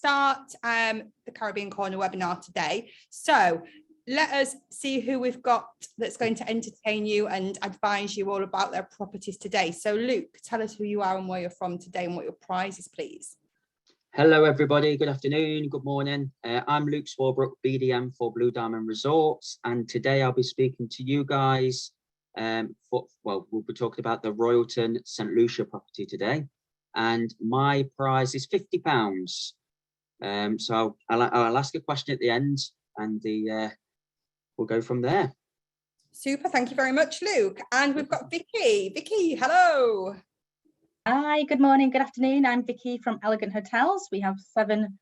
start the Caribbean Corner webinar today. So let us see who we've got that's going to entertain you and advise you all about their properties today. So Luke, tell us who you are and where you're from today and what your prize is, please. Hello everybody, good afternoon, good morning. I'm Luke Swarbrook, BDM for Blue Diamond Resorts, and today I'll be speaking to you guys we'll be talking about the Royalton St. Lucia property today, and my prize is £50. So I'll ask a question at the end, and we'll go from there. Super, thank you very much, Luke. And we've got Vicky. Vicky, hello. Hi, good morning, good afternoon. I'm Vicky from Elegant Hotels. We have 7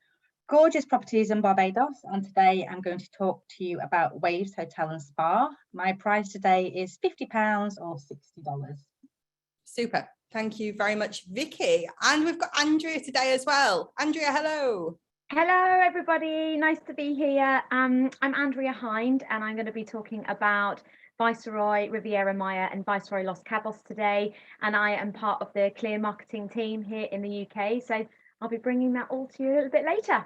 gorgeous properties in Barbados, and today I'm going to talk to you about Waves Hotel and Spa. My price today is £50 or $60. Super, thank you very much, Vicky. And we've got Andrea today as well. Andrea, hello. Hello everybody, nice to be here. I'm Andrea Hind, and I'm going to be talking about Viceroy, Riviera, MAYAN and Viceroy Los Cabos today, and I am part of the Clear marketing team here in the UK, so I'll be bringing that all to you a little bit later.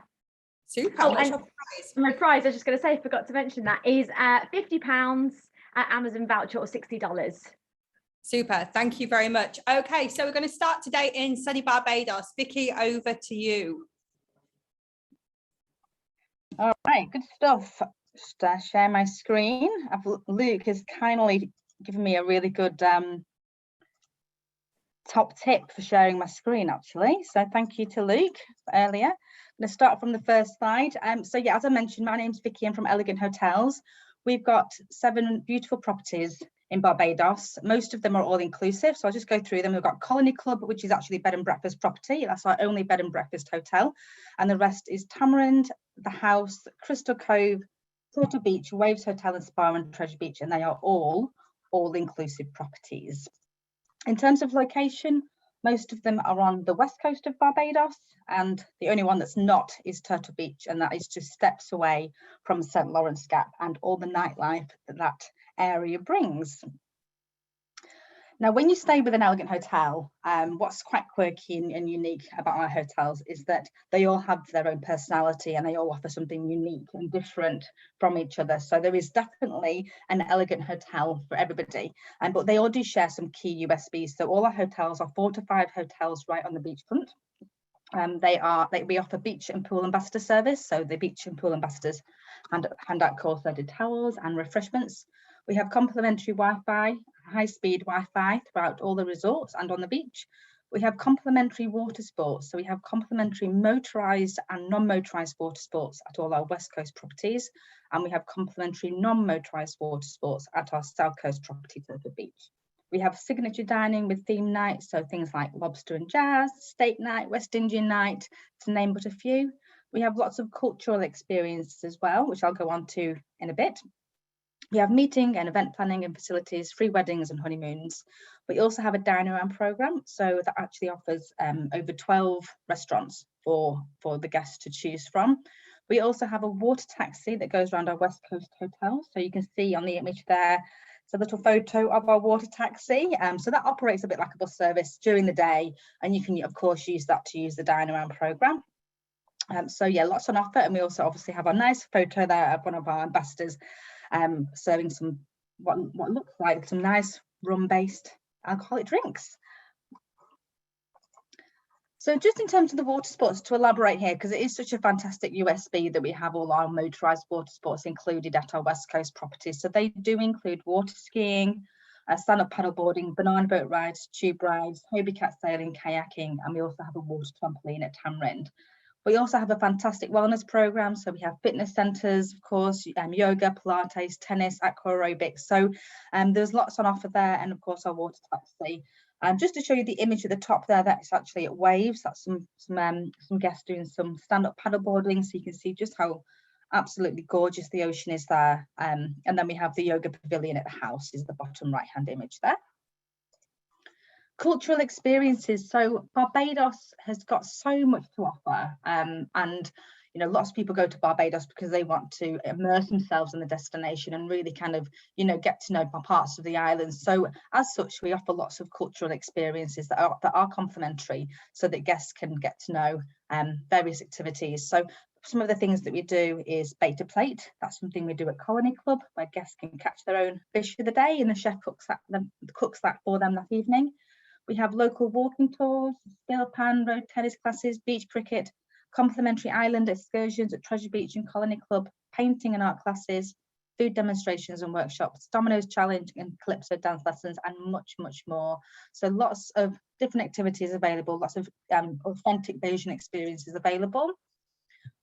Super. Oh, and my prize, I was just going to say, forgot to mention that, is £50 at Amazon voucher or $60. Super, thank you very much. Okay, so we're going to start today in sunny Barbados. Vicky, over to you. All right, good stuff. Just share my screen. Luke has kindly given me a really good top tip for sharing my screen, actually. So thank you to Luke earlier. I'm going to start from the first slide. So yeah, as I mentioned, my name's Vicky. I'm from Elegant Hotels. We've got 7 beautiful properties in Barbados. Most of them are all inclusive, so I'll just go through them. We've got Colony Club, which is actually bed and breakfast property. That's our only bed and breakfast hotel, and the rest is Tamarind, The House, Crystal Cove, Turtle Beach, Waves Hotel and Spa, and Treasure Beach, and they are all inclusive properties. In terms of location, most of them are on the west coast of Barbados, and the only one that's not is Turtle Beach, and that is just steps away from St. Lawrence Gap and all the nightlife that area brings. Now, when you stay with an Elegant Hotel, what's quite quirky and unique about our hotels is that they all have their own personality and they all offer something unique and different from each other. So there is definitely an Elegant Hotel for everybody, but they all do share some key USPs. So all our hotels are 4 to 5 hotels right on the beachfront. We offer beach and pool ambassador service. So the beach and pool ambassadors hand out course-loaded towels and refreshments. We have complimentary Wi-Fi, high-speed Wi-Fi throughout all the resorts and on the beach. We have complimentary water sports. So we have complimentary motorised and non-motorised water sports at all our West Coast properties. And we have complimentary non-motorised water sports at our South Coast property, Turtle Beach. We have signature dining with theme nights, so things like lobster and jazz, steak night, West Indian night, to name but a few. We have lots of cultural experiences as well, which I'll go on to in a bit. We have meeting and event planning and facilities, free weddings and honeymoons. We also have a dine around program, so that actually offers over 12 restaurants for the guests to choose from. We also have a water taxi that goes around our West Coast hotels. So you can see on the image there, it's a little photo of our water taxi. So that operates a bit like a bus service during the day, and you can of course use that to use the dine around program. So yeah, lots on offer, and we also obviously have a nice photo there of one of our ambassadors serving some what looks like some nice rum-based alcoholic drinks. So just in terms of the water sports, to elaborate here, because it is such a fantastic USP that we have all our motorised water sports included at our West Coast properties. So they do include water skiing, stand-up paddleboarding, banana boat rides, tube rides, Hobie cat sailing, kayaking, and we also have a water trampoline at Tamarind. We also have a fantastic wellness program. So we have fitness centres, of course, yoga, Pilates, tennis, aqua aerobics. So there's lots on offer there, and of course our water taxi. Just to show you the image at the top there, that's actually at Waves. That's some guests doing some stand-up paddleboarding, so you can see just how absolutely gorgeous the ocean is there. And then we have the yoga pavilion at the house, is the bottom right-hand image there. Cultural experiences. So Barbados has got so much to offer, and lots of people go to Barbados because they want to immerse themselves in the destination and really kind of get to know parts of the island. So as such, we offer lots of cultural experiences that are complimentary, so that guests can get to know various activities. So some of the things that we do is bait to plate. That's something we do at Colony Club, where guests can catch their own fish for the day and the chef cooks that for them that evening. We have local walking tours, steel pan, road tennis classes, beach cricket, complimentary island excursions at Treasure Beach and Colony Club, painting and art classes, food demonstrations and workshops, dominoes challenge and calypso dance lessons, and much, much more. So lots of different activities available, lots of authentic Bayesian experiences available.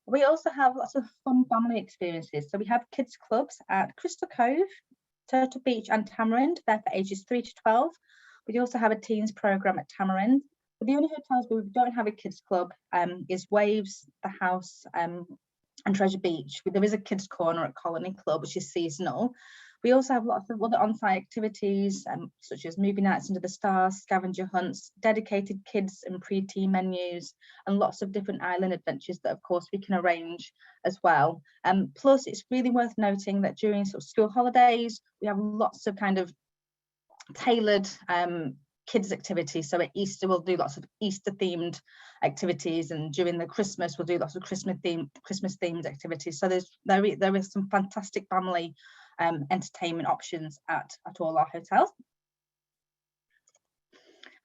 We also have lots of fun family experiences. So we have kids clubs at Crystal Cove, Turtle Beach and Tamarind. They're for ages 3 to 12. We also have a teens program at Tamarind. But the only hotels where we don't have a kids club is Waves, The House and Treasure Beach. There is a kids corner at Colony Club, which is seasonal. We also have lots of other on-site activities, such as movie nights under the stars, scavenger hunts, dedicated kids and pre-teen menus, and lots of different island adventures that, of course, we can arrange as well. Plus, it's really worth noting that during sort of school holidays, we have lots of kind of tailored kids activities. So at Easter, we'll do lots of Easter themed activities, and during the Christmas, we'll do lots of Christmas themed activities. So there is some fantastic family entertainment options at all our hotels.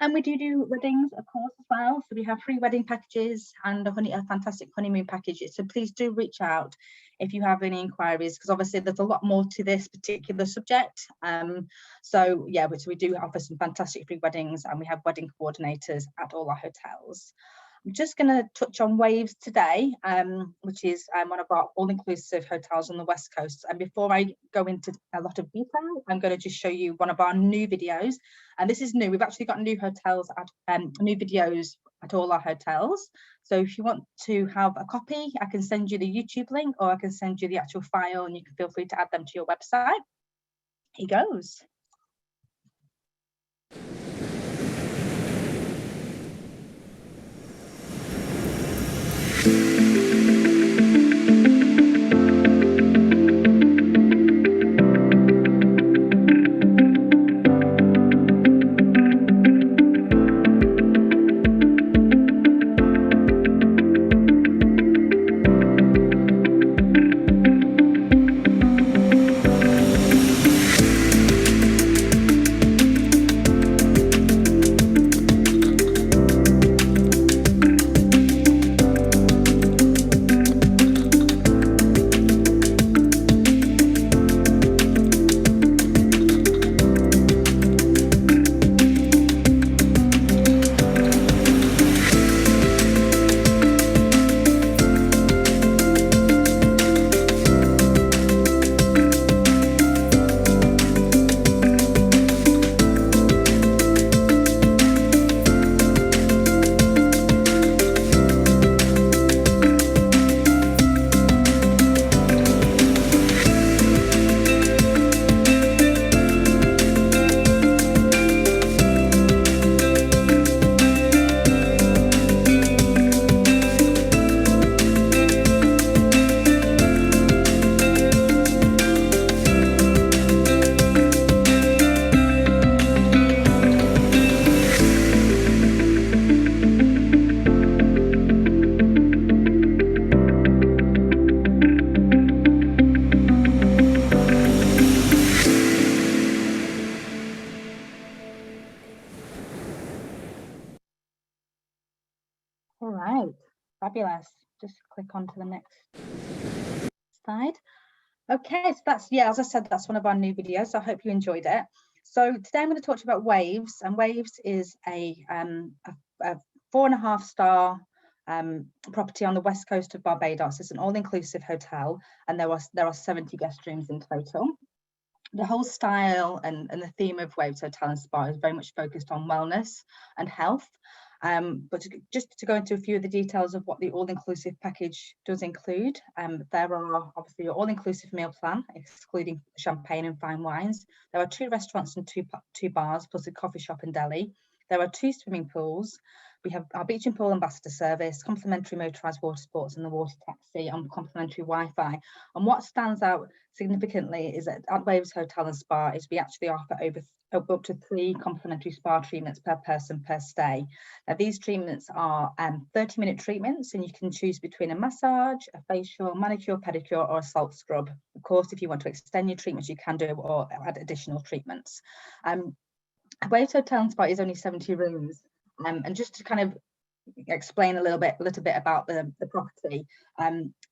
And we do weddings, of course, as well. So we have free wedding packages and a fantastic honeymoon packages. So please do reach out if you have any inquiries, because obviously there's a lot more to this particular subject. So yeah, we do offer some fantastic free weddings, and we have wedding coordinators at all our hotels. I'm just going to touch on Waves today, which is one of our all-inclusive hotels on the West Coast. And before I go into a lot of detail, I'm going to just show you one of our new videos. And this is new. We've actually got new videos at all our hotels. So if you want to have a copy, I can send you the YouTube link, or I can send you the actual file, and you can feel free to add them to your website. Here goes. All right, fabulous. Just click on to the next slide. Okay, so that's, yeah, as I said, that's one of our new videos. So I hope you enjoyed it. So today I'm going to talk to you about Waves, and Waves is a 4.5-star property on the west coast of Barbados. It's an all-inclusive hotel, and there are 70 guest rooms in total. The whole style and the theme of Waves Hotel and Spa is very much focused on wellness and health. But just to go into a few of the details of what the all-inclusive package does include, there are obviously your all-inclusive meal plan, excluding champagne and fine wines. There are 2 restaurants and two bars, plus a coffee shop and deli. There are 2 swimming pools. We have our beach and pool ambassador service, complimentary motorised water sports and the water taxi on complimentary Wi-Fi. And what stands out significantly is that at Waves Hotel and Spa is we actually offer up to 3 complimentary spa treatments per person per stay. Now these treatments are 30-minute treatments, and you can choose between a massage, a facial, manicure, pedicure or a salt scrub. Of course, if you want to extend your treatments, you can do or add additional treatments. Waves Hotel and Spa is only 70 rooms. And just to kind of explain a little bit about the property,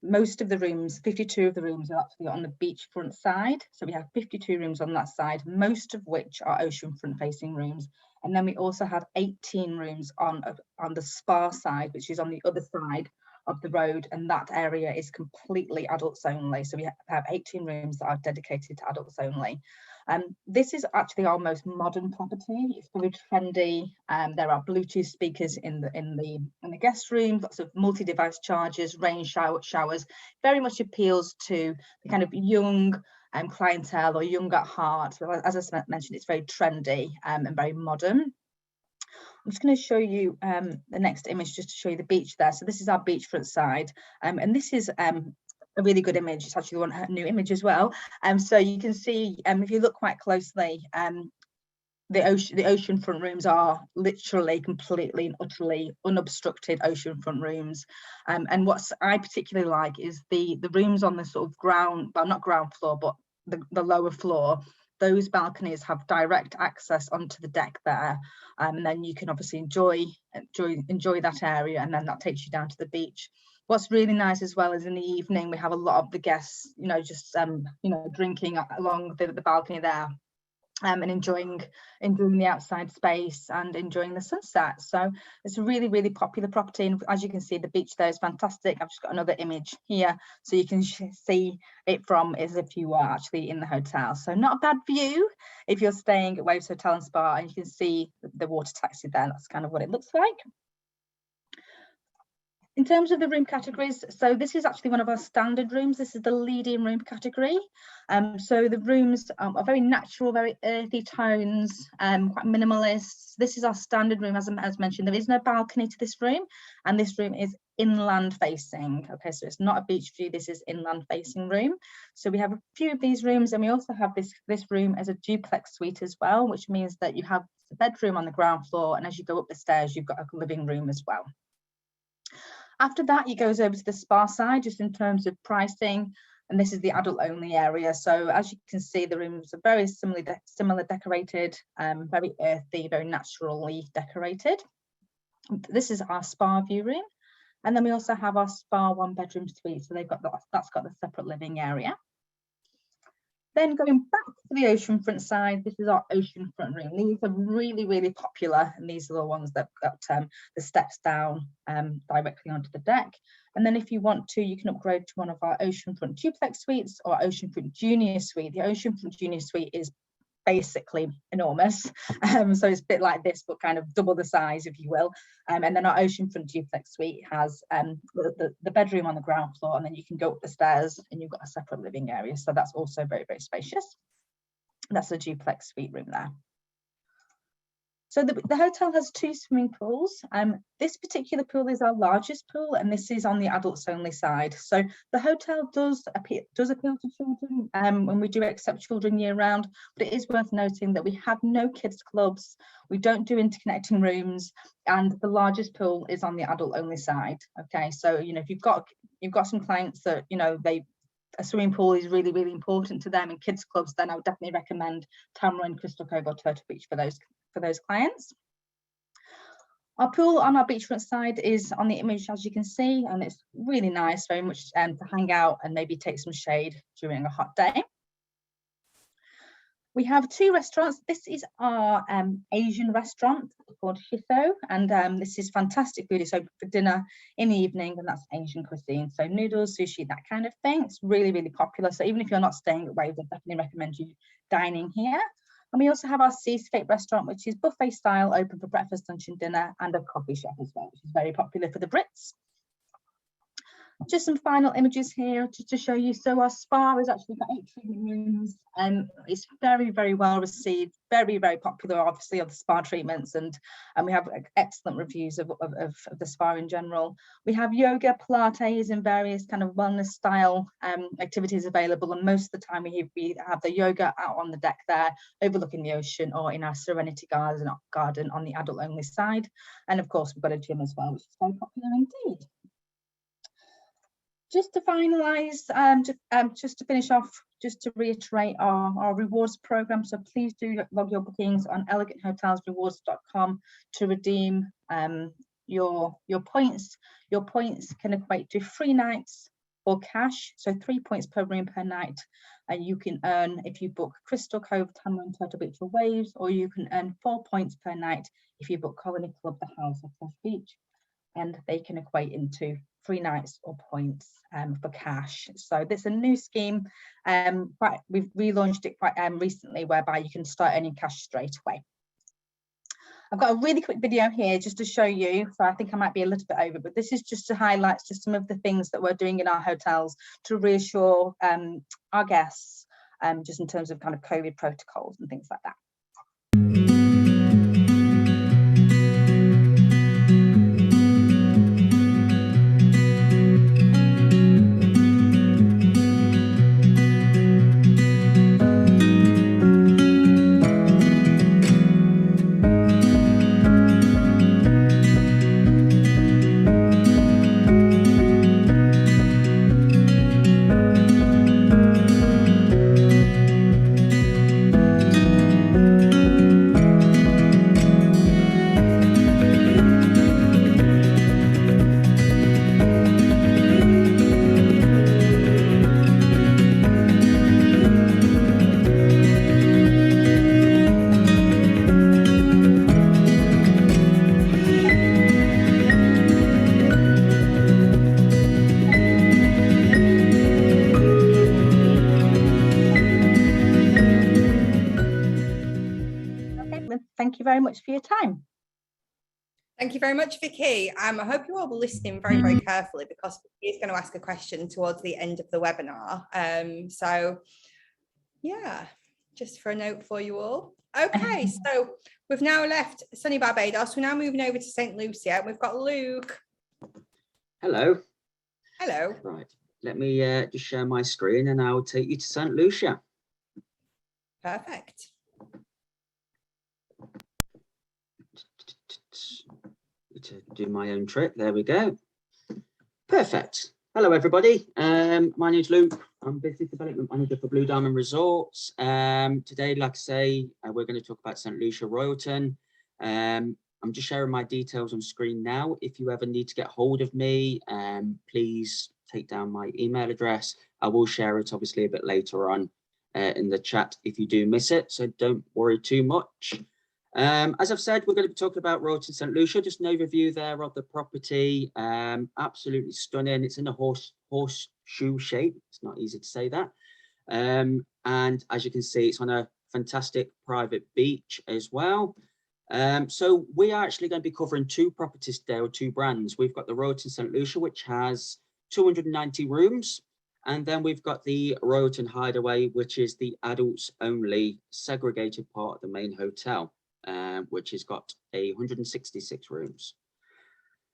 most of the rooms, 52 of the rooms, are actually on the beachfront side. So we have 52 rooms on that side, most of which are oceanfront facing rooms. And then we also have 18 rooms on the spa side, which is on the other side of the road, and that area is completely adults only. So we have 18 rooms that are dedicated to adults only. This is actually our most modern property. It's very trendy. There are Bluetooth speakers in the guest room, lots of multi-device chargers, rain showers. Very much appeals to the kind of young clientele, or young at heart. As I mentioned, it's very trendy and very modern. I'm just going to show you the next image just to show you the beach there. So this is our beachfront side, and this is a really good image. It's actually one new image as well. So you can see, if you look quite closely, the oceanfront rooms are literally completely and utterly unobstructed oceanfront rooms. And what I particularly like is the rooms on the sort of ground, well, not ground floor, but the lower floor. Those balconies have direct access onto the deck there, and then you can obviously enjoy that area, and then that takes you down to the beach. What's really nice as well is in the evening we have a lot of the guests, just drinking along the balcony there, and enjoying the outside space and enjoying the sunset. So it's a really, really popular property, and as you can see, the beach there is fantastic. I've just got another image here so you can see it from as if you are actually in the hotel. So not a bad view if you're staying at Waves Hotel and Spa, and you can see the water taxi there. That's kind of what it looks like. In terms of the room categories, so this is actually one of our standard rooms. This is the leading room category. So the rooms are very natural, very earthy tones, quite minimalist. This is our standard room, as mentioned. There is no balcony to this room, and this room is inland facing. Okay, so it's not a beach view, this is inland facing room. So we have a few of these rooms, and we also have this room as a duplex suite as well, which means that you have a bedroom on the ground floor, and as you go up the stairs, you've got a living room as well. After that, it goes over to the spa side, just in terms of pricing, and this is the adult only area. So as you can see, the rooms are very similar decorated, very earthy, very naturally decorated. This is our spa view room, and then we also have our spa 1-bedroom suite. So that's got the separate living area. Then going back to the oceanfront side, this is our oceanfront room. These are really, really popular, and these are the ones that got the steps down directly onto the deck. And then if you want to, you can upgrade to one of our oceanfront duplex suites or oceanfront junior suite. The oceanfront junior suite is basically enormous, so it's a bit like this, but kind of double the size, if you will. And then our oceanfront duplex suite has the bedroom on the ground floor, and then you can go up the stairs and you've got a separate living area. So that's also very, very spacious. That's a duplex suite room there. So the hotel has 2 swimming pools. This particular pool is our largest pool, and this is on the adults only side. So the hotel does appeal to children, when we do accept children year round, but it is worth noting that we have no kids clubs, we don't do interconnecting rooms, and the largest pool is on the adult only side. Okay, so if you've got some clients that a swimming pool is really, really important to them, and kids clubs, then I would definitely recommend Tamarind, Crystal Cove or Turtle Beach for those clients. Our pool on our beachfront side is on the image, as you can see, and it's really nice, very much to hang out and maybe take some shade during a hot day. We have 2 restaurants. This is our Asian restaurant called Hideaway, and this is fantastic food. It's open for dinner in the evening, and that's Asian cuisine. So noodles, sushi, that kind of thing. It's really, really popular. So even if you're not staying at Waves, I definitely recommend you dining here. And we also have our Seascape restaurant, which is buffet style, open for breakfast, lunch and dinner, and a coffee shop as well, which is very popular for the Brits. Just some final images here just to show you. So our spa has actually got 8 treatment rooms, and it's very, very well received, very, very popular, obviously, of the spa treatments, and we have excellent reviews of the spa in general. We have yoga, Pilates, and various kind of wellness style activities available, and most of the time we have the yoga out on the deck there, overlooking the ocean, or in our Serenity garden on the adult only side. And of course, we've got a gym as well, which is very popular indeed. Just to finalise, just to finish off, just to reiterate our rewards program. So please do log your bookings on eleganthotelsrewards.com to redeem your points. Your points can equate to 3 nights or cash, so 3 points per room per night. And you can earn if you book Crystal Cove, Tamarind, Turtle Beach or Waves, or you can earn 4 points per night if you book Colony Club, The House or Fresh Beach. And they can equate into 3 nights or points for cash. So this is a new scheme. We've relaunched it quite recently, whereby you can start earning cash straight away. I've got a really quick video here just to show you. So I think I might be a little bit over, but this is just to highlight just some of the things that we're doing in our hotels to reassure our guests, just in terms of kind of COVID protocols and things like that. Thank you very much for your time. Thank you very much, Vicky. I hope you all were listening very, very carefully, because Vicky's going to ask a question towards the end of the webinar. So, yeah, just for a note for you all. Okay, so we've now left sunny Barbados. We're now moving over to St. Lucia. We've got Luke. Hello. Hello. Right, let me just share my screen and I'll take you to St. Lucia. Perfect. To do my own trick. There we go. Perfect. Hello, everybody. My name's Luke. I'm Business Development Manager for Blue Diamond Resorts. Today, like I say, we're going to talk about St. Lucia Royalton. I'm just sharing my details on screen now. If you ever need to get hold of me, please take down my email address. I will share it obviously a bit later on in the chat if you do miss it, so don't worry too much. As I've said, we're going to be talking about Royalton St. Lucia, just an overview there of the property. Absolutely stunning. It's in a horseshoe shape. It's not easy to say that. And as you can see, it's on a fantastic private beach as well. So we are actually going to be covering 2 properties today, or 2 brands. We've got the Royalton St. Lucia, which has 290 rooms. And then we've got the Royalton Hideaway, which is the adults only segregated part of the main hotel. Which has got 166 rooms.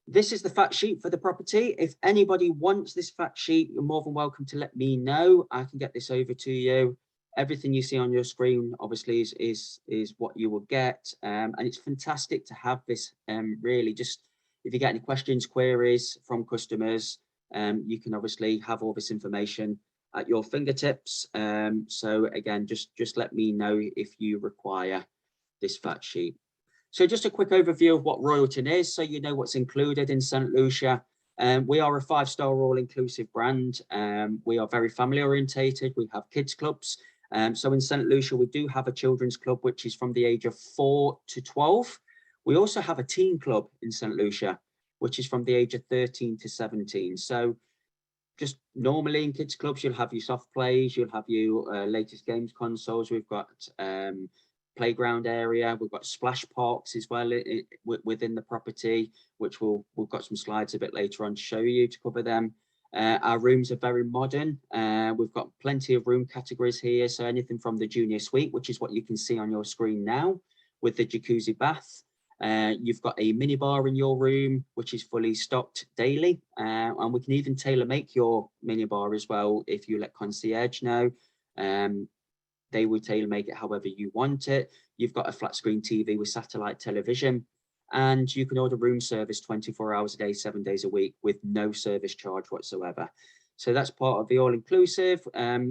This is the fact sheet for the property. If anybody wants this fact sheet, you're more than welcome to let me know. I can get this over to you. Everything you see on your screen obviously is what you will get, and it's fantastic to have this. Really, just if you get any questions, queries from customers, you can obviously have all this information at your fingertips. So again, just let me know if you require this fact sheet. So just a quick overview of what Royalton is, so you know what's included in St. Lucia. We are a 5-star all-inclusive brand. We are very family orientated. We have kids clubs. So in St. Lucia, we do have a children's club, which is from the age of 4 to 12. We also have a teen club in St. Lucia, which is from the age of 13 to 17. So just normally in kids clubs, you'll have your soft plays, you'll have your latest games consoles. We've got playground area. We've got splash parks as well within the property, which we've got some slides a bit later on to show you to cover them. Our rooms are very modern. We've got plenty of room categories here. So anything from the junior suite, which is what you can see on your screen now, with the jacuzzi bath. You've got a mini bar in your room, which is fully stocked daily. And we can even tailor make your mini bar as well if you let concierge know. They will tailor make it however you want it. You've got a flat screen TV with satellite television, and you can order room service 24 hours a day, 7 days a week with no service charge whatsoever. So that's part of the all-inclusive.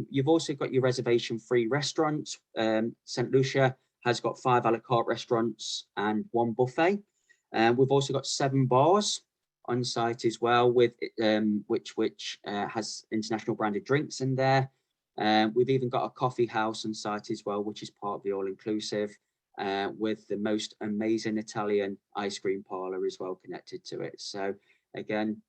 You've also got your reservation-free restaurant. St. Lucia has got 5 a la carte restaurants and 1 buffet. We've also got 7 bars on site as well, with which has international branded drinks in there. We've even got a coffee house on site as well, which is part of the all-inclusive, with the most amazing Italian ice cream parlor as well connected to it. So again,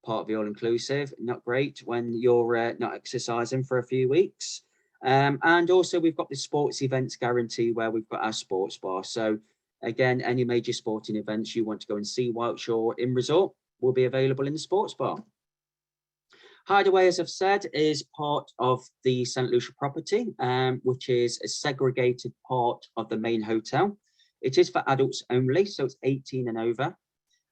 part of the all-inclusive, not great when you're not exercising for a few weeks. And also we've got the sports events guarantee, where we've got our sports bar. So again, any major sporting events you want to go and see whilst you're in resort will be available in the sports bar. Hideaway, as I've said, is part of the St. Lucia property, which is a segregated part of the main hotel. It is for adults only, so it's 18 and over.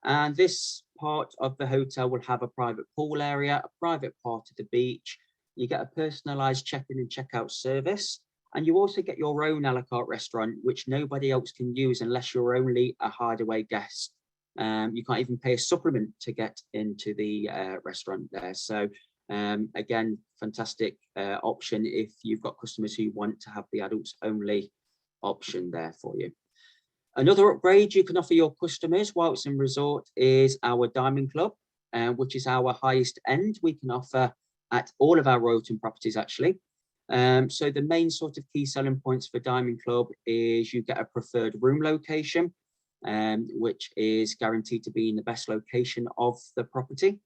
And this part of the hotel will have a private pool area, a private part of the beach. You get a personalised check-in and check-out service. And you also get your own a la carte restaurant, which nobody else can use unless you're only a Hideaway guest. You can't even pay a supplement to get into the restaurant there. So again, fantastic option if you've got customers who want to have the adults only option there for you. Another upgrade you can offer your customers whilst in resort is our Diamond Club, which is our highest end we can offer at all of our Royalton properties actually. So the main sort of key selling points for Diamond Club is you get a preferred room location, which is guaranteed to be in the best location of the property.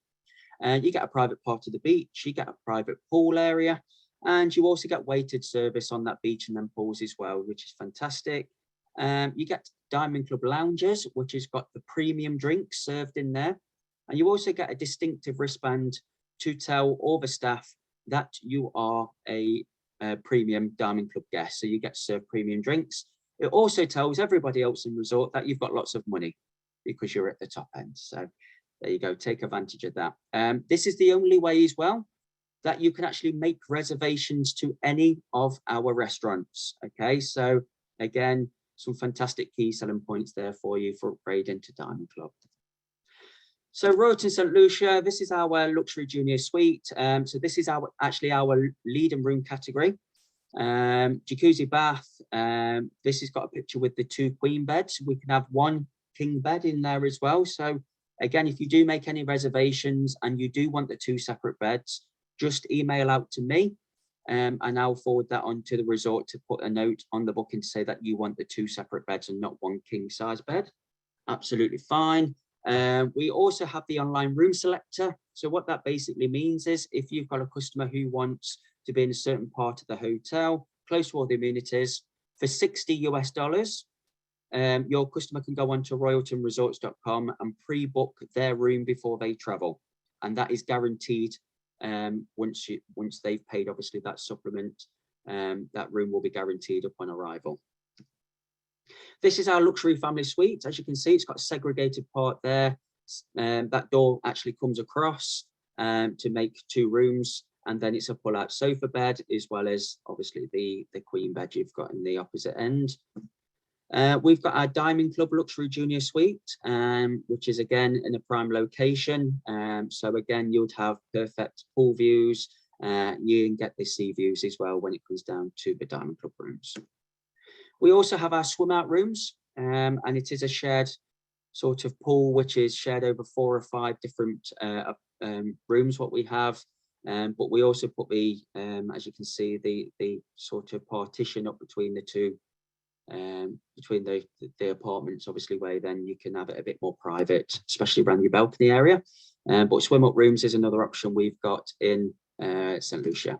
And you get a private part of the beach, you get a private pool area, and you also get weighted service on that beach and then pools as well, which is fantastic. You get Diamond Club lounges, which has got the premium drinks served in there. And you also get a distinctive wristband to tell all the staff that you are a premium Diamond Club guest. So you get served premium drinks. It also tells everybody else in resort that you've got lots of money because you're at the top end. So there you go, take advantage of that. This is the only way as well that you can actually make reservations to any of our restaurants. Okay, so again, some fantastic key selling points there for you for upgrading to Diamond Club. So Royalton St. Lucia, this is our luxury junior suite. So this is actually our leading room category. Jacuzzi bath. This has got a picture with the 2 queen beds. We can have 1 king bed in there as well. So again, if you do make any reservations and you do want the 2 separate beds, just email out to me and I'll forward that on to the resort to put a note on the booking to say that you want the 2 separate beds and not 1 king size bed. Absolutely fine. We also have the online room selector. So what that basically means is if you've got a customer who wants to be in a certain part of the hotel, close to all the amenities, for $60 US, your customer can go on to royaltonresorts.com and pre-book their room before they travel. And that is guaranteed once they've paid, obviously, that supplement, that room will be guaranteed upon arrival. This is our luxury family suite. As you can see, it's got a segregated part there. That door actually comes across to make 2 rooms, and then it's a pull-out sofa bed, as well as obviously the queen bed you've got in the opposite end. We've got our Diamond Club luxury junior suite, which is again in a prime location. So again, you would have perfect pool views. You can get the sea views as well when it comes down to the Diamond Club rooms. We also have our swim out rooms, and it is a shared sort of pool, which is shared over 4 or 5 different rooms, what we have. But we also put the, as you can see, the sort of partition up between the 2, between the apartments, obviously, where then you can have it a bit more private, especially around your balcony area. But swim up rooms is another option we've got in St. Lucia.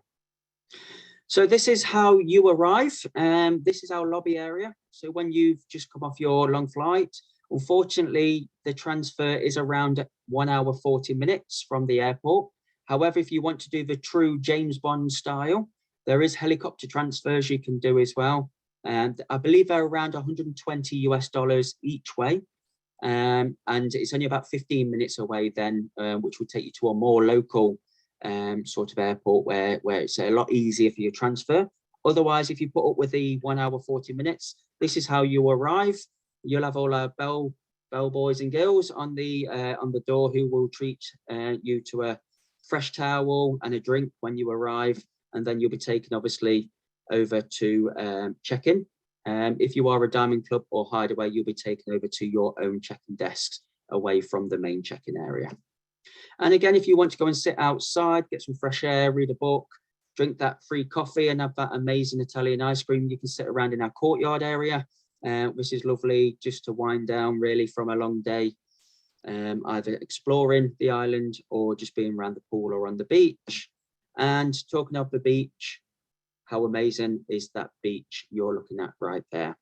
So this is how you arrive. This is our lobby area. So when you've just come off your long flight, unfortunately, the transfer is around 1 hour, 40 minutes from the airport. However, if you want to do the true James Bond style, there is helicopter transfers you can do as well. And I believe they're around $120 each way. And it's only about 15 minutes away then, which will take you to a more local sort of airport where it's a lot easier for your transfer. Otherwise, if you put up with the 1 hour, 40 minutes, this is how you arrive. You'll have all our bell boys and girls on the door who will treat you to a fresh towel and a drink when you arrive. And then you'll be taken, obviously, over to check-in. If you are a Diamond Club or Hideaway, you'll be taken over to your own check-in desks away from the main check-in area. And again, if you want to go and sit outside, get some fresh air, read a book, drink that free coffee and have that amazing Italian ice cream, you can sit around in our courtyard area, which is lovely just to wind down really from a long day, either exploring the island or just being around the pool or on the beach. And talking of the beach, how amazing is that beach you're looking at right there?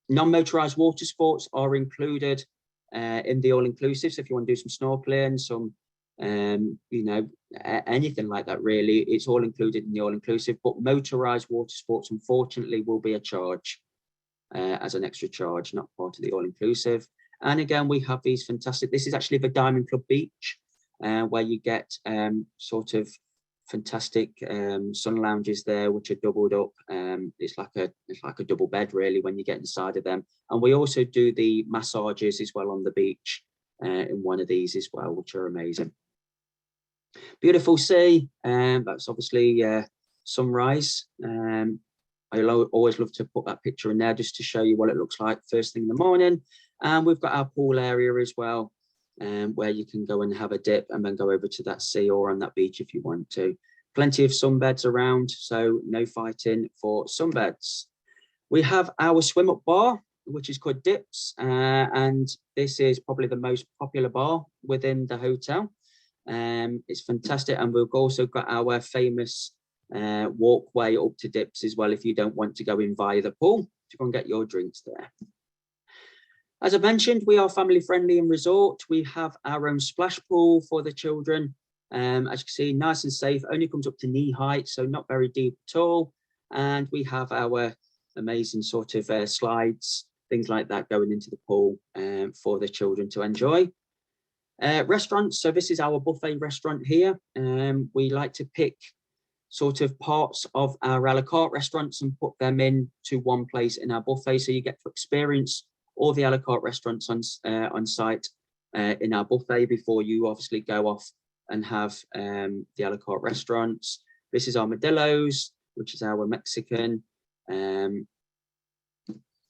Non-motorized water sports are included in the all-inclusive. So if you want to do some snorkeling, some, you know, anything like that, really, it's all included in the all-inclusive. But motorized water sports, unfortunately, will be a charge as an extra charge, not part of the all-inclusive. And again, we have these fantastic, this is actually the Diamond Club Beach, where you get sort of fantastic sun lounges there, which are doubled up. It's like a double bed really when you get inside of them. And we also do the massages as well on the beach in one of these as well, which are amazing. Beautiful sea. That's obviously sunrise. I always love to put that picture in there just to show you what it looks like first thing in the morning. And we've got our pool area as well, where you can go and have a dip and then go over to that sea or on that beach if you want to. Plenty of sunbeds around, so no fighting for sunbeds. We have our swim up bar, which is called Dips, and this is probably the most popular bar within the hotel. It's fantastic, and we've also got our famous walkway up to Dips as well if you don't want to go in via the pool to go and get your drinks there. As I mentioned, we are family friendly in resort. We have our own splash pool for the children. As you can see, nice and safe, only comes up to knee height, so not very deep at all. And we have our amazing sort of slides, things like that going into the pool for the children to enjoy. Restaurants, so this is our buffet restaurant here. We like to pick sort of parts of our a la carte restaurants and put them into one place in our buffet, so you get to experience all the a la carte restaurants on site in our buffet before you obviously go off and have the a la carte restaurants. This is Armadillos, which is our Mexican, and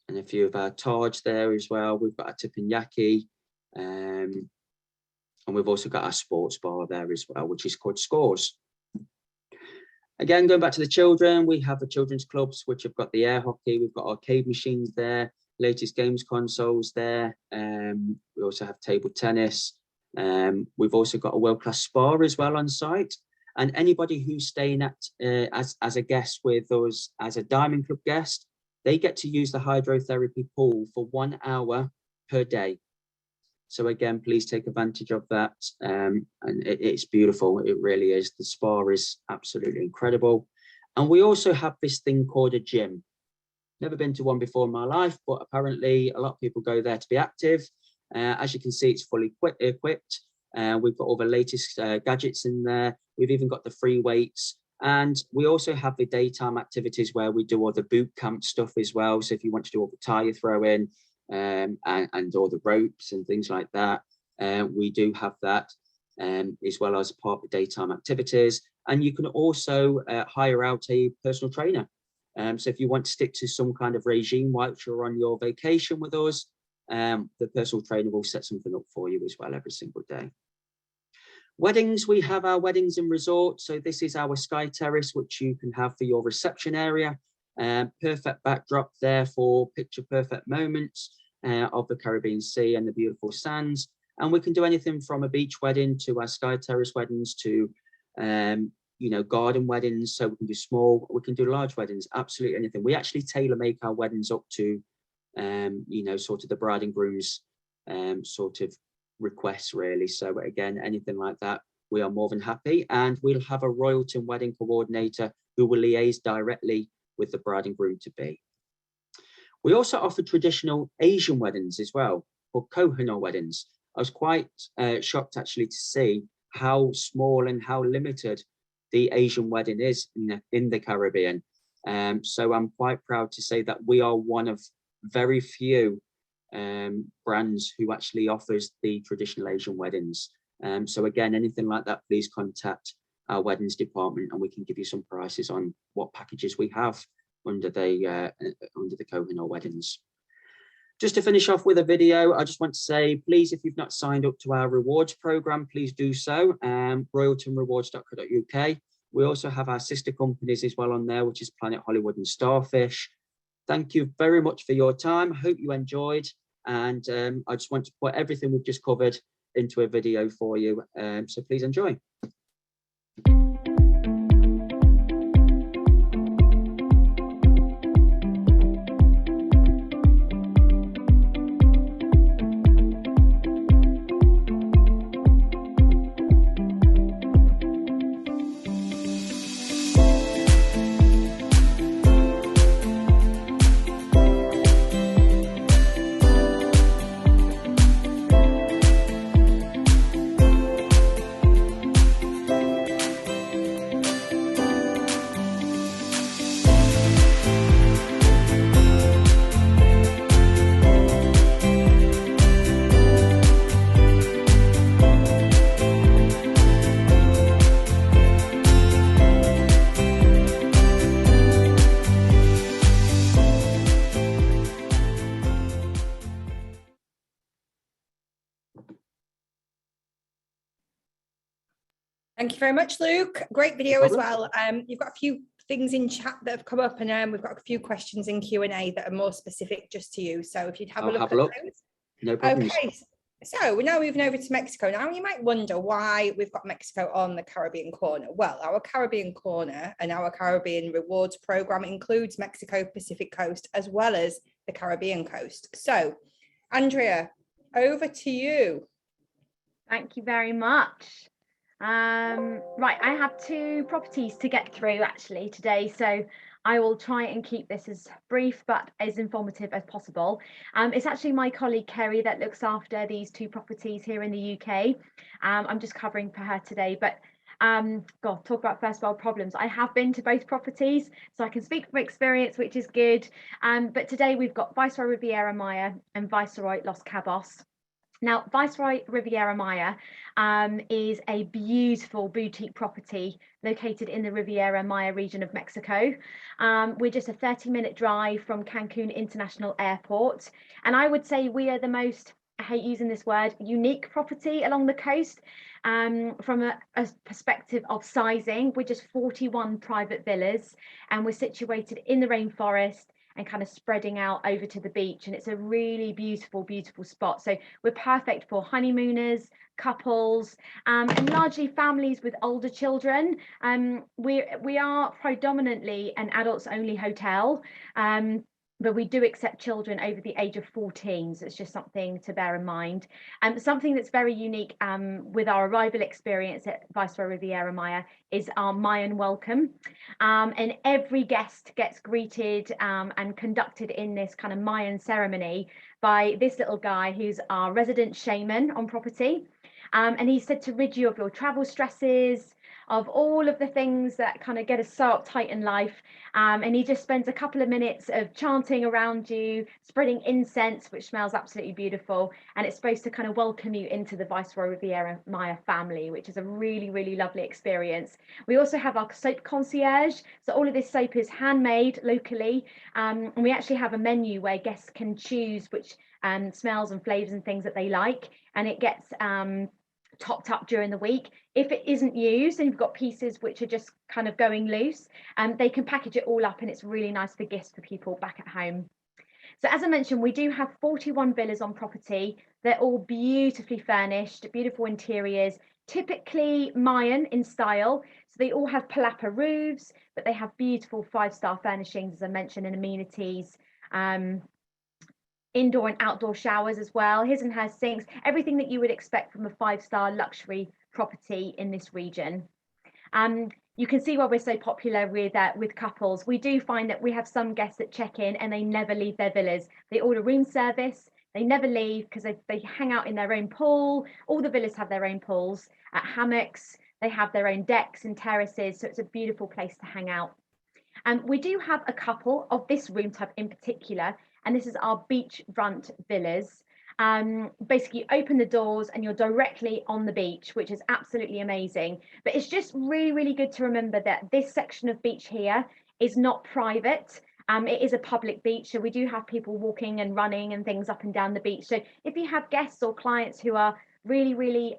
a few of our Taj there as well. We've got our teppanyaki, and we've also got our sports bar there as well, which is called Scores. Again, going back to the children, we have the children's clubs, which have got the air hockey. We've got arcade machines there, latest games consoles there. We also have table tennis. We've also got a world-class spa as well on site. And anybody who's staying at as a guest with us, as a Diamond Club guest, they get to use the hydrotherapy pool for 1 hour per day. So again, please take advantage of that. And it's beautiful. It really is. The spa is absolutely incredible. And we also have this thing called a gym. Never been to one before in my life, but apparently a lot of people go there to be active. As you can see, it's fully equipped. We've got all the latest gadgets in there. We've even got the free weights. And we also have the daytime activities where we do all the boot camp stuff as well. So if you want to do all the tire throwing and all the ropes and things like that, we do have that as well as part of the daytime activities. And you can also hire out a personal trainer. So if you want to stick to some kind of regime whilst you're on your vacation with us, the personal trainer will set something up for you as well every single day. Weddings, we have our weddings in resort. So this is our sky terrace, which you can have for your reception area. Perfect backdrop there for picture perfect moments of the Caribbean Sea and the beautiful sands. And we can do anything from a beach wedding to our sky terrace weddings to you know, garden weddings. So we can do small, we can do large weddings, absolutely anything. We actually tailor make our weddings up to you know, sort of the bride and groom's sort of requests really. So again, anything like that, we are more than happy, and we'll have a Royalton wedding coordinator who will liaise directly with the bride and groom to be. We also offer traditional Asian weddings as well, or Kohinoor weddings. I was quite shocked actually to see how small and how limited the Asian wedding is in the Caribbean. So I'm quite proud to say that we are one of very few brands who actually offers the traditional Asian weddings. So again, anything like that, please contact our weddings department and we can give you some prices on what packages we have under the Kohinoor weddings. Just to finish off with a video, I just want to say, please, if you've not signed up to our rewards program, please do so. royaltonrewards.co.uk. We also have our sister companies as well on there, which is Planet Hollywood and Starfish. Thank you very much for your time. I hope you enjoyed. And I just want to put everything we've just covered into a video for you. So please enjoy. Thank you very much, Luke. Great video as well. You've got a few things in chat that have come up, and we've got a few questions in Q&A that are more specific just to you. So if you'd have a look at those. No problem. Okay, so we're now moving over to Mexico. Now you might wonder why we've got Mexico on the Caribbean corner. Well, our Caribbean corner and our Caribbean rewards program includes Mexico Pacific coast as well as the Caribbean coast. So Andrea, over to you. Thank you very much. Right, I have 2 properties to get through actually today, so I will try and keep this as brief but as informative as possible. It's actually my colleague Kerry that looks after these 2 properties here in the UK. I'm just covering for her today, but God, talk about first world problems. I have been to both properties, so I can speak from experience, which is good. But today we've got Viceroy Riviera Maya and Viceroy Los Cabos. Now, Viceroy Riviera Maya is a beautiful boutique property located in the Riviera Maya region of Mexico. We're just a 30-minute drive from Cancun International Airport. And I would say we are the most, I hate using this word, unique property along the coast. From a perspective of sizing, we're just 41 private villas and we're situated in the rainforest and kind of spreading out over to the beach, and it's a really beautiful spot. So we're perfect for honeymooners, couples, and largely families with older children. We are predominantly an adults only hotel, but we do accept children over the age of 14, so it's just something to bear in mind. Something that's very unique with our arrival experience at Viceroy Riviera Maya is our Mayan welcome. And every guest gets greeted and conducted in this kind of Mayan ceremony by this little guy who's our resident shaman on property. And he's said to rid you of your travel stresses, of all of the things that kind of get us so uptight in life. And he just spends a couple of minutes of chanting around you, spreading incense, which smells absolutely beautiful. And it's supposed to kind of welcome you into the Viceroy Riviera Maya family, which is a really lovely experience. We also have our soap concierge. So all of this soap is handmade locally. And we actually have a menu where guests can choose which smells and flavors and things that they like. And it gets topped up during the week. If it isn't used and you've got pieces which are just kind of going loose, they can package it all up and it's really nice for gifts for people back at home. So as I mentioned, we do have 41 villas on property. They're all beautifully furnished, beautiful interiors, typically Mayan in style. So they all have palapa roofs, but they have beautiful 5-star furnishings, as I mentioned, and amenities. Indoor and outdoor showers as well, his and her sinks, everything that you would expect from a 5-star luxury property in this region. You can see why we're so popular with couples. We do find that we have some guests that check in and they never leave their villas. They order room service, they never leave because they hang out in their own pool. All the villas have their own pools, hammocks, they have their own decks and terraces, so it's a beautiful place to hang out. And we do have a couple of this room type in particular, and this is our beachfront villas. Basically you open the doors and you're directly on the beach, which is absolutely amazing. But it's just really good to remember that this section of beach here is not private. It is a public beach, so we do have people walking and running and things up and down the beach. So if you have guests or clients who are really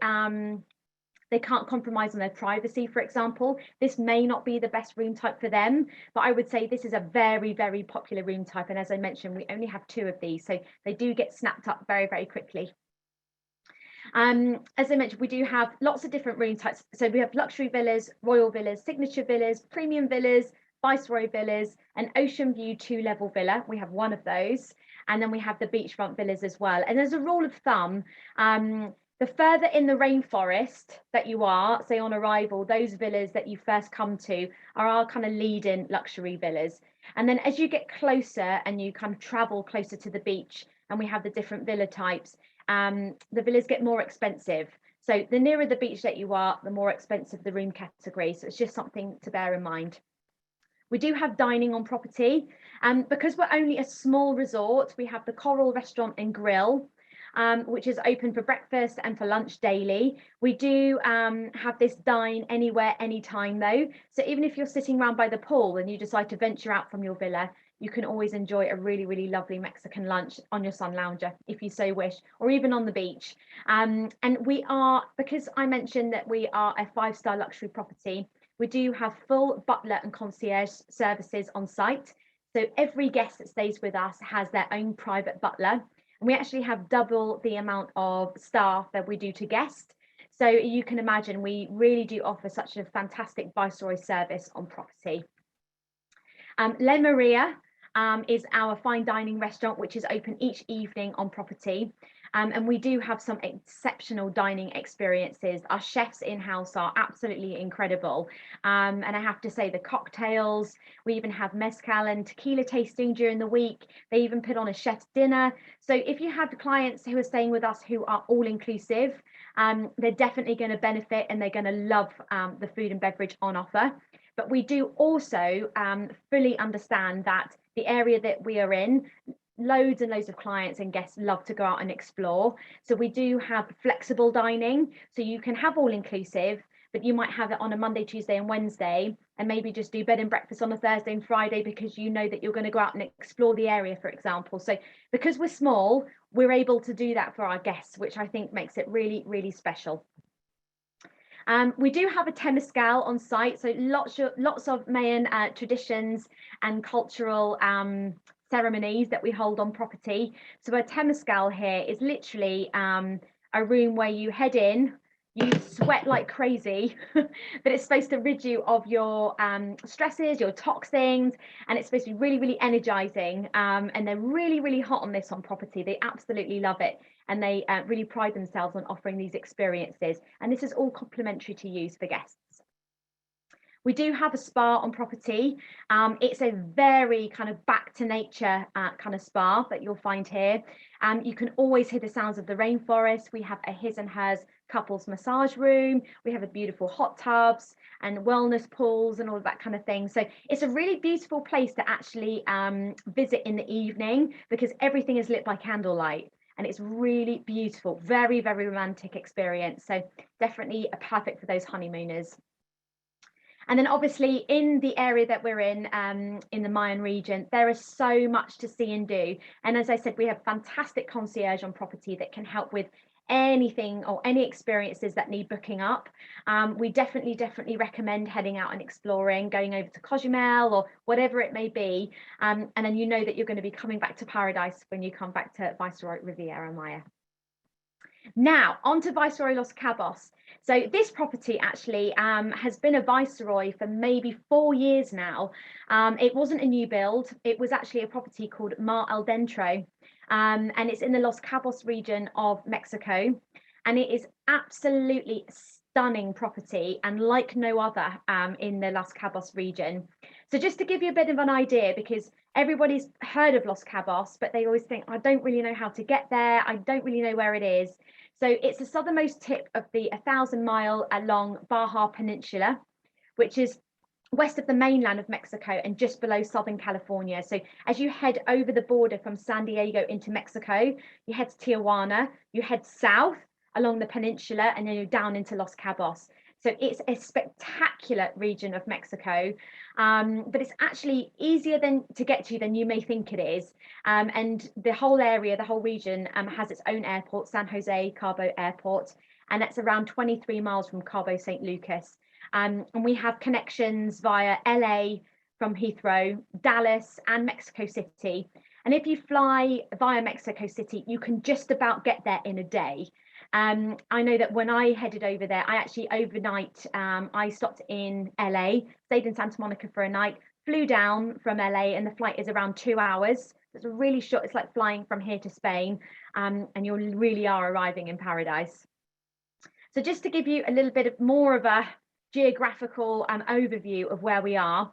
they can't compromise on their privacy, for example, this may not be the best room type for them, but I would say this is a very popular room type. And as I mentioned, we only have 2 of these, so they do get snapped up very quickly. As I mentioned, we do have lots of different room types. So we have luxury villas, royal villas, signature villas, premium villas, Viceroy villas, an ocean view 2-level villa. We have 1 of those. And then we have the beachfront villas as well. And as a rule of thumb, the further in the rainforest that you are, say on arrival, those villas that you first come to are our kind of leading luxury villas. And then as you get closer and you kind of travel closer to the beach, and we have the different villa types, the villas get more expensive. So the nearer the beach that you are, the more expensive the room category. So it's just something to bear in mind. We do have dining on property, and because we're only a small resort, we have the Coral Restaurant and Grill, which is open for breakfast and for lunch daily. We do have this dine anywhere, anytime though. So even if you're sitting around by the pool and you decide to venture out from your villa, you can always enjoy a really lovely Mexican lunch on your sun lounger if you so wish, or even on the beach. And we are, because I mentioned that we are a 5-star luxury property, we do have full butler and concierge services on site. So every guest that stays with us has their own private butler. And we actually have double the amount of staff that we do to guests. So you can imagine we really do offer such a fantastic Viceroy service on property. La Maria is our fine dining restaurant, which is open each evening on property. And we do have some exceptional dining experiences. Our chefs in-house are absolutely incredible. And I have to say the cocktails, we even have mezcal and tequila tasting during the week. They even put on a chef's dinner. So if you have clients who are staying with us who are all inclusive, they're definitely going to benefit and they're going to love the food and beverage on offer. But we do also fully understand that the area that we are in, loads and loads of clients and guests love to go out and explore. So we do have flexible dining. So you can have all inclusive, but you might have it on a Monday, Tuesday and Wednesday, and maybe just do bed and breakfast on a Thursday and Friday because you know that you're going to go out and explore the area, for example. So because we're small, we're able to do that for our guests, which I think makes it really special. We do have a temescal on site, so lots of Mayan traditions and cultural ceremonies that we hold on property. So a temescal here is literally a room where you head in, you sweat like crazy, but it's supposed to rid you of your stresses, your toxins, and it's supposed to be really energizing. And they're really hot on this on property. They absolutely love it. And they really pride themselves on offering these experiences. And this is all complimentary to use for guests. We do have a spa on property. It's a very kind of back to nature kind of spa that you'll find here. You can always hear the sounds of the rainforest. We have a his and hers couples massage room. We have a beautiful hot tubs and wellness pools and all of that kind of thing. So it's a really beautiful place to actually visit in the evening because everything is lit by candlelight. And it's really beautiful, very romantic experience. So definitely perfect for those honeymooners. And then obviously in the area that we're in the Mayan region, there is so much to see and do. And as I said, we have fantastic concierge on property that can help with anything or any experiences that need booking up. We definitely recommend heading out and exploring, going over to Cozumel or whatever it may be. And then you know that you're going to be coming back to paradise when you come back to Viceroy Riviera Maya. Now, on to Viceroy Los Cabos. So this property actually has been a Viceroy for maybe 4 years now. It wasn't a new build. It was actually a property called Mar El Dentro. And it's in the Los Cabos region of Mexico. And it is absolutely stunning property and like no other in the Los Cabos region. So just to give you a bit of an idea, because everybody's heard of Los Cabos, but they always think, I don't really know how to get there. I don't really know where it is. So it's the southernmost tip of the 1,000-mile long Baja Peninsula, which is west of the mainland of Mexico and just below Southern California. So as you head over the border from San Diego into Mexico, you head to Tijuana, you head south along the peninsula, and then you're down into Los Cabos. So it's a spectacular region of Mexico, but it's actually easier to get to than you may think it is. And the whole area, the whole region has its own airport, San Jose Cabo Airport, and that's around 23 miles from Cabo St. Lucas. And we have connections via LA from Heathrow, Dallas, and Mexico City. And if you fly via Mexico City, you can just about get there in a day. I know that when I headed over there, I actually overnight, I stopped in LA, stayed in Santa Monica for a night, flew down from LA, and the flight is around 2 hours. It's a really short, it's like flying from here to Spain, and you really are arriving in paradise. So just to give you a little bit more of a geographical overview of where we are.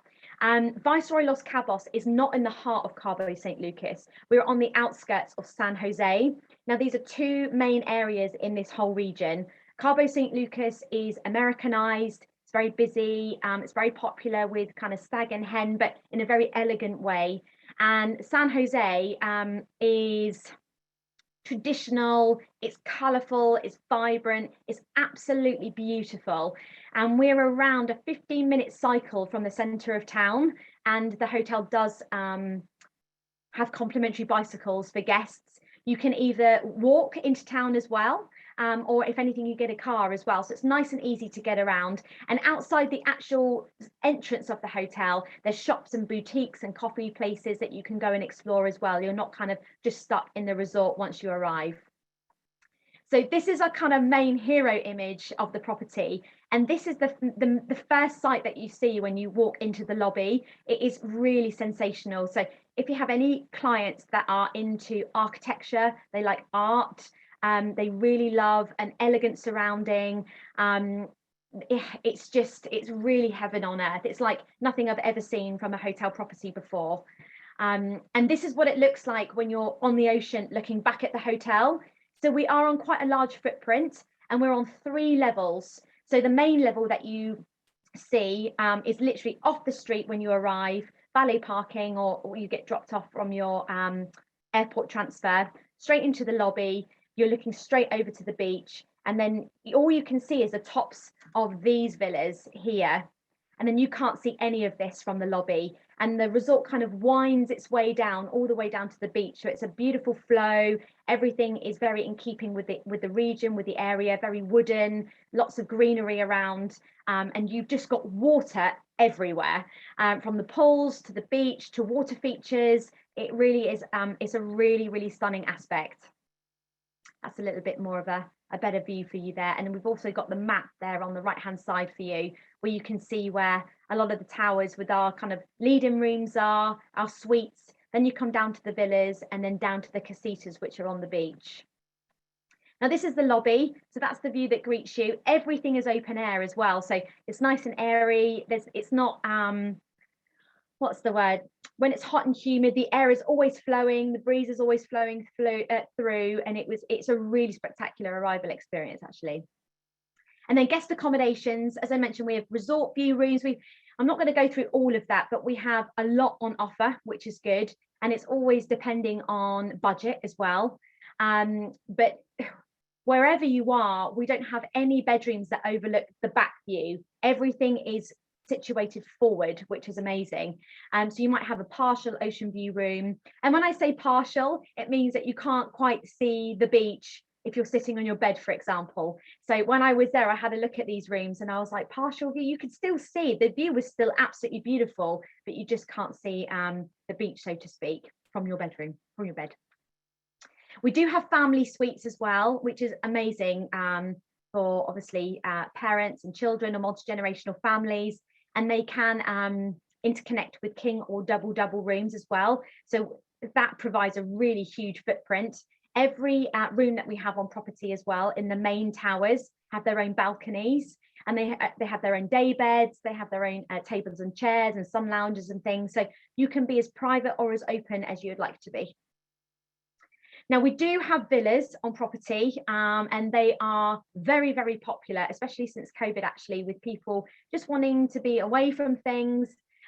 Viceroy Los Cabos is not in the heart of Cabo St. Lucas. We're on the outskirts of San Jose. Now, these are two main areas in this whole region. Cabo St. Lucas is Americanized, it's very busy, it's very popular with kind of stag and hen, but in a very elegant way. And San Jose is traditional, it's colorful, it's vibrant, it's absolutely beautiful. And we're around a 15-minute cycle from the center of town, and the hotel does have complimentary bicycles for guests. You can either walk into town as well, or if anything, you get a car as well. So it's nice and easy to get around. And outside the actual entrance of the hotel, there's shops and boutiques and coffee places that you can go and explore as well. You're not kind of just stuck in the resort once you arrive. So this is our kind of main hero image of the property. And this is the first sight that you see when you walk into the lobby. It is really sensational. So if you have any clients that are into architecture, they like art, they really love an elegant surrounding. It's really heaven on earth. It's like nothing I've ever seen from a hotel property before. And this is what it looks like when you're on the ocean looking back at the hotel. So we are on quite a large footprint, and we're on 3 levels. So the main level that you see is literally off the street when you arrive, valet parking, or you get dropped off from your airport transfer, straight into the lobby. You're looking straight over to the beach, and then all you can see is the tops of these villas here, and then you can't see any of this from the lobby. And the resort kind of winds its way down, all the way down to the beach. So it's a beautiful flow. Everything is very in keeping with the region, with the area, very wooden, lots of greenery around, and you've just got water everywhere, from the pools to the beach to water features. It really is, it's a really, really stunning aspect. That's a little bit more of a better view for you there. And then we've also got the map there on the right hand side for you, where you can see where a lot of the towers with our kind of lead-in rooms are, our suites. Then you come down to the villas, and then down to the casitas, which are on the beach. Now this is the lobby, so that's the view that greets you. Everything is open air as well, so it's nice and airy. It's not what's the word? When it's hot and humid, the air is always flowing, the breeze is always flowing through, and it's a really spectacular arrival experience actually. And then guest accommodations, as I mentioned, we have resort view rooms. I'm not going to go through all of that, but we have a lot on offer, which is good, and it's always depending on budget as well. But wherever you are, we don't have any bedrooms that overlook the back view. Everything is situated forward, which is amazing. So you might have a partial ocean view room. And when I say partial, it means that you can't quite see the beach if you're sitting on your bed, for example. So when I was there, I had a look at these rooms and I was like, partial view, you could still see, the view was still absolutely beautiful, but you just can't see the beach, so to speak, from your bedroom, from your bed. We do have family suites as well, which is amazing for obviously parents and children or multi-generational families, and they can interconnect with king or double rooms as well. So that provides a really huge footprint. Every room that we have on property as well in the main towers have their own balconies, and they have their own day beds, they have their own tables and chairs and sun lounges and things. So you can be as private or as open as you'd like to be. Now, we do have villas on property, and they are very, very popular, especially since COVID, actually, with people just wanting to be away from things.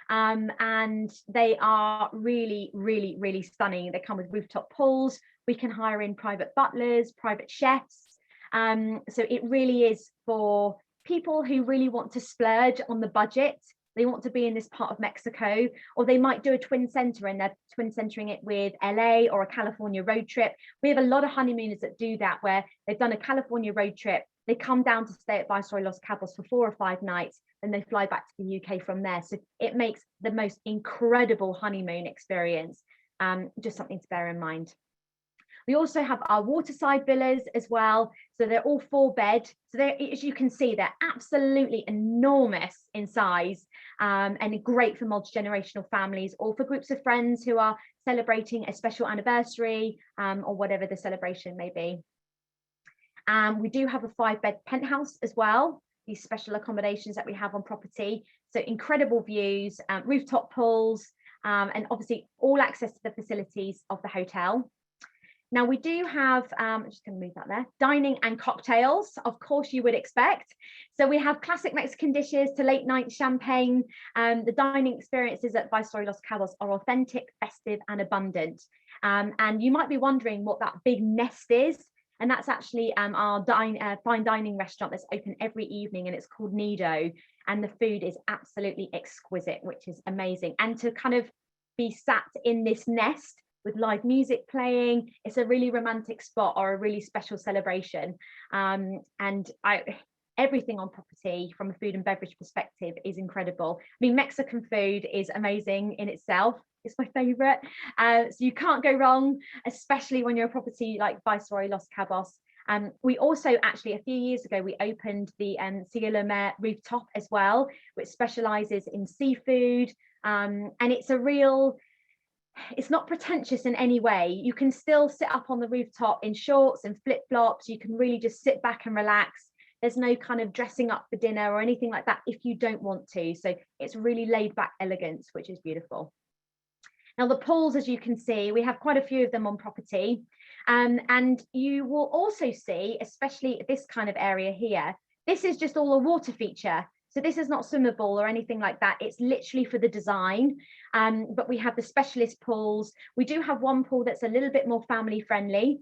And they are really, really, really stunning. They come with rooftop pools. We can hire in private butlers, private chefs. So it really is for people who really want to splurge on the budget. They want to be in this part of Mexico, or they might do a twin center and they're twin centering it with LA or a California road trip. We have a lot of honeymooners that do that, where they've done a California road trip. They come down to stay at Viceroy Los Cabos for 4 or 5 nights, and they fly back to the UK from there. So it makes the most incredible honeymoon experience. Just something to bear in mind. We also have our waterside villas as well. So they're all 4-bed. So they're, as you can see, they're absolutely enormous in size, and great for multi-generational families, or for groups of friends who are celebrating a special anniversary, or whatever the celebration may be. We do have a 5-bed penthouse as well, these special accommodations that we have on property. So incredible views, rooftop pools, and obviously all access to the facilities of the hotel. Now, we do have, I'm just going to move that there, dining and cocktails, of course you would expect. So we have classic Mexican dishes to late night champagne. The dining experiences at Viceroy Los Cabos are authentic, festive and abundant. And you might be wondering what that big nest is. And that's actually our fine dining restaurant that's open every evening, and it's called Nido. And the food is absolutely exquisite, which is amazing. And to kind of be sat in this nest with live music playing, it's a really romantic spot or a really special celebration. And everything on property from a food and beverage perspective is incredible. I mean, Mexican food is amazing in itself. It's my favorite. So you can't go wrong, especially when you're a property like Viceroy Los Cabos. We also actually, a few years ago, we opened the Cielo Le Mer rooftop as well, which specializes in seafood. And it's a real, it's not pretentious in any way. You can still sit up on the rooftop in shorts and flip-flops. You can really just sit back and relax. There's no kind of dressing up for dinner or anything like that if you don't want to. So it's really laid back elegance, which is beautiful. Now, the pools, as you can see, we have quite a few of them on property. And you will also see, especially this kind of area here, this is just all a water feature. So this is not swimmable or anything like that. It's literally for the design. But we have the specialist pools. We do have one pool that's a little bit more family friendly,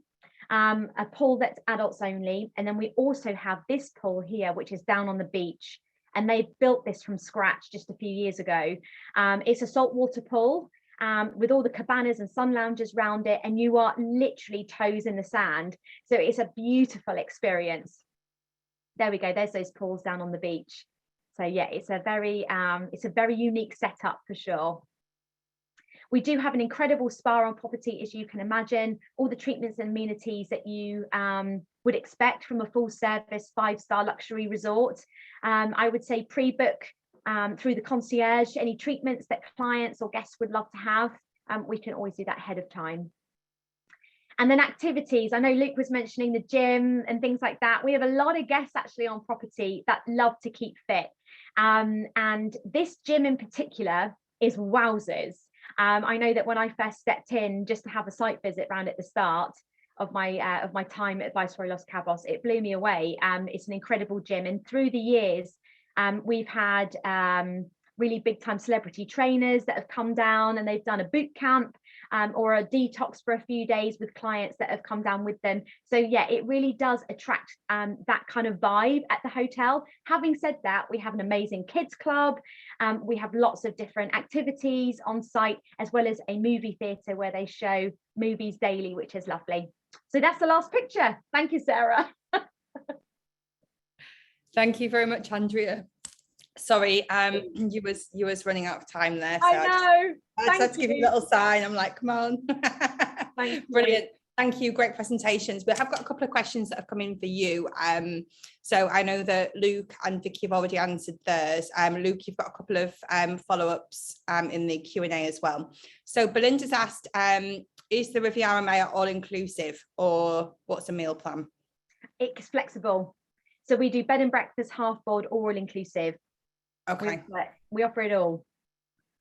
a pool that's adults only. And then we also have this pool here, which is down on the beach. And they built this from scratch just a few years ago. It's a saltwater pool with all the cabanas and sun lounges around it. And you are literally toes in the sand. So it's a beautiful experience. There we go. There's those pools down on the beach. So yeah, it's a very unique setup for sure. We do have an incredible spa on property, as you can imagine, all the treatments and amenities that you would expect from a full service 5-star luxury resort. I would say pre-book through the concierge any treatments that clients or guests would love to have. We can always do that ahead of time. And then activities, I know Luke was mentioning the gym and things like that. We have a lot of guests actually on property that love to keep fit. And this gym in particular is wowzers. I know that when I first stepped in just to have a site visit round at the start of my time at Viceroy Los Cabos, it blew me away. It's an incredible gym, and through the years we've had really big time celebrity trainers that have come down, and they've done a boot camp or a detox for a few days with clients that have come down with them. So yeah, it really does attract that kind of vibe at the hotel. Having said that, we have an amazing kids club. We have lots of different activities on site, as well as a movie theatre where they show movies daily, which is lovely. So that's the last picture. Thank you, Sarah. Thank you very much, Andrea. Sorry, you was running out of time there. So I know. I just had to give you a little sign. I'm like, come on. Brilliant. Thank you. Great presentations. We have got a couple of questions that have come in for you. So I know that Luke and Vicky have already answered theirs. Luke, you've got a couple of follow-ups in the Q&A as well. So Belinda's asked, is the Riviera Maya all-inclusive, or what's a meal plan? It's flexible. So we do bed and breakfast, half board, or all inclusive. Okay, We offer it all.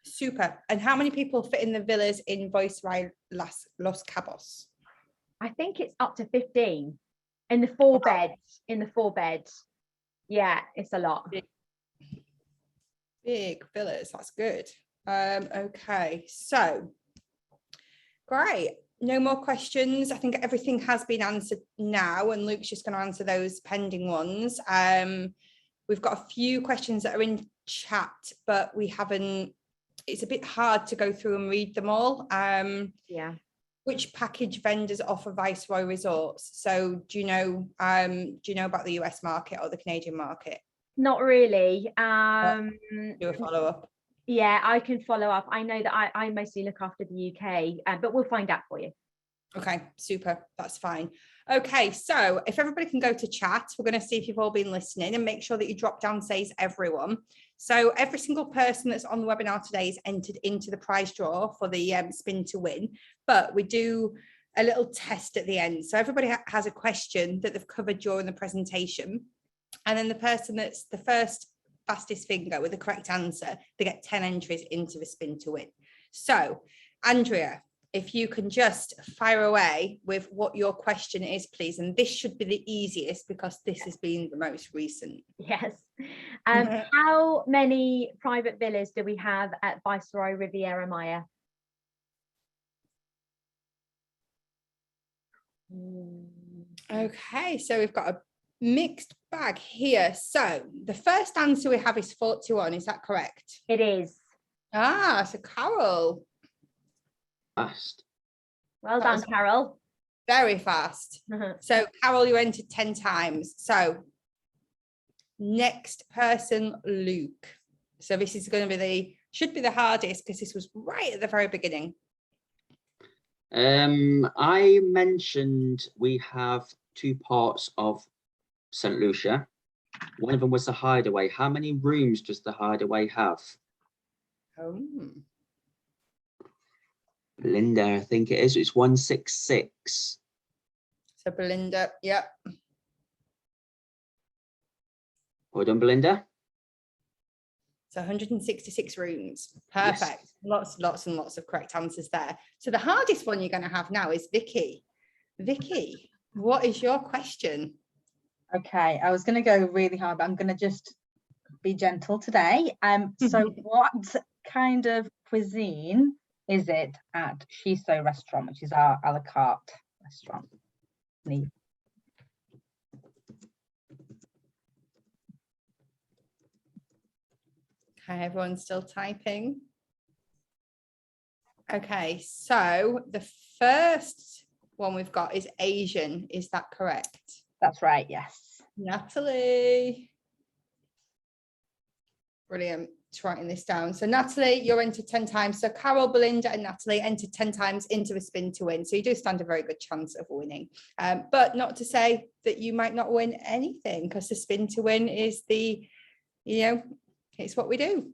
super. And how many people fit in the villas in Viceroy Los Cabos? I think it's up to 15 in the 4 Wow. beds. In the 4 beds. Yeah, it's a lot. Big villas, that's good. Okay, so great. No more questions. I think everything has been answered now, and Luke's just going to answer those pending ones. We've got a few questions that are in chat, but we haven't, it's a bit hard to go through and read them all. Yeah. Which package vendors offer Viceroy resorts? So do you know about the US market or the Canadian market? Not really. Do a follow-up. Yeah, I can follow up. I know that I mostly look after the UK, but we'll find out for you. Okay, super. That's fine. Okay, so if everybody can go to chat, we're going to see if you've all been listening, and make sure that you drop down says everyone. So every single person that's on the webinar today is entered into the prize draw for the spin to win, but we do a little test at the end. So everybody has a question that they've covered during the presentation, and then the person that's the first fastest finger with the correct answer, they get 10 entries into the spin to win. So Andrea, if you can just fire away with what your question is, please. And this should be the easiest because this has been the most recent. Yes. How many private villas do we have at Viceroy Riviera Maya? Okay, so we've got a mixed bag here. So the first answer we have is 41. Is that correct? It is. Ah, so Carol. Fast. Well That done, was Carol. very fast. So Carol, you entered 10 times. So next person, Luke. So this is going to be should be the hardest because this was right at the very beginning. I mentioned we have 2 parts of St. Lucia. One of them was the Hideaway. How many rooms does the Hideaway have? Belinda, I think it is. It's 166. So Belinda, yep. Well done, Belinda. So 166 rooms. Perfect. Yes. Lots and lots of correct answers there. So the hardest one you're going to have now is Vicky. Vicky, what is your question? Okay, I was going to go really hard, but I'm going to just be gentle today. So what kind of cuisine is it at Shiso restaurant, which is our a la carte restaurant? Neat. Okay, everyone's still typing. Okay, so the first one we've got is Asian. Is that correct? That's right, yes. Natalie. Brilliant. Just writing this down. So Natalie, you're entered 10 times. So Carol, Belinda and Natalie entered 10 times into the spin to win. So you do stand a very good chance of winning. But not to say that you might not win anything, because the spin to win is the, it's what we do.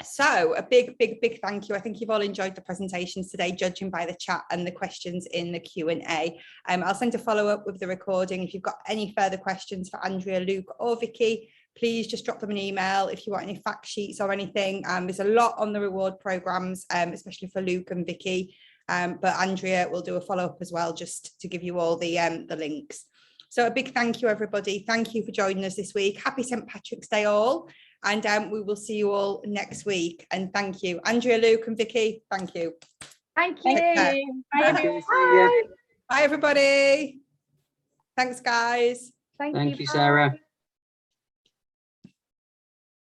So a big thank you. I think you've all enjoyed the presentations today, judging by the chat and the questions in the Q&A. I'll send a follow-up with the recording. If you've got any further questions for Andrea, Luke or Vicky, please just drop them an email if you want any fact sheets or anything. There's a lot on the reward programs, especially for Luke and Vicky, but Andrea will do a follow-up as well, just to give you all the links. So a big thank you, everybody. Thank you for joining us this week. Happy St. Patrick's Day all. And we will see you all next week. And thank you, Andrea, Luke and Vicky. Thank you. Thank you. Thank you. Bye, everybody. Thanks, guys. Thank you, Sarah.